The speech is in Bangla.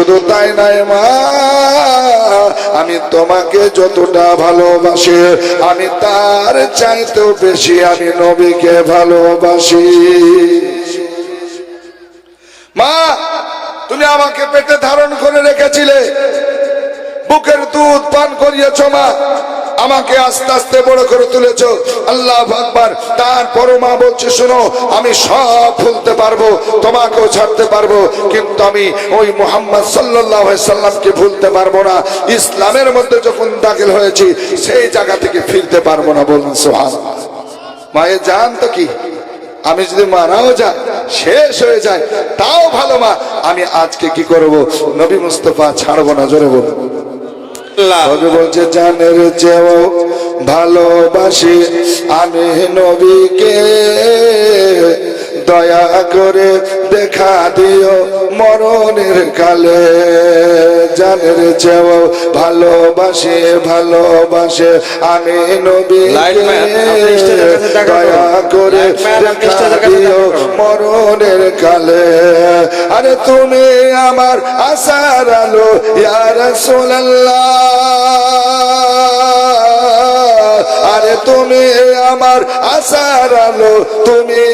শুধু তাই নাই মা, আমি তোমাকে যতটা ভালোবাসি আমি তার চাইতেও বেশি আমি নবীকে ভালোবাসি। মা, তুমি আমাকে পেটে ধারণ করে রেখেছিলে, বুকের দুধ পান করিয়েছ মা, আমাকে আস্তে আস্তে বড় করে তুলেছ। আল্লাহু আকবার। তারপরও মা বলছে, শোনো, আমি সব ভুলতে পারবো, তোমাকেও ছাড়তে পারবো, কিন্তু আমি ওই মুহাম্মদ সাল্লাল্লাহু আলাইহি সাল্লামকে ভুলতে পারবো না। ইসলামের মধ্যে যখন দাখিল হয়েছি সেই জায়গা থেকে ফিরতে পারবো না। বলুন সুবহানাল্লাহ। মায়ের জান তো কি, আমি যদি মারাও যায়, শেষ হয়ে যায়, তাও ভালো মা, আমি আজকে কি করব, নবী মুস্তাফা ছাড়বো না। জোরে বলুন। বলছে জানের চেয়েও ভালোবাসি আমি নবীকে, দয়া করে দেখা দিও মরণের কালে। জানের চেয়েও ভালোবাসি, ভালোবাসে আমি নবীকে, দয়া করে দেখা দিও মরণের কালে। আরে তুমি আমার আশার আলো ইয়া রাসূলুল্লাহ, আরে তুমি আমার আশার আলো, তুমি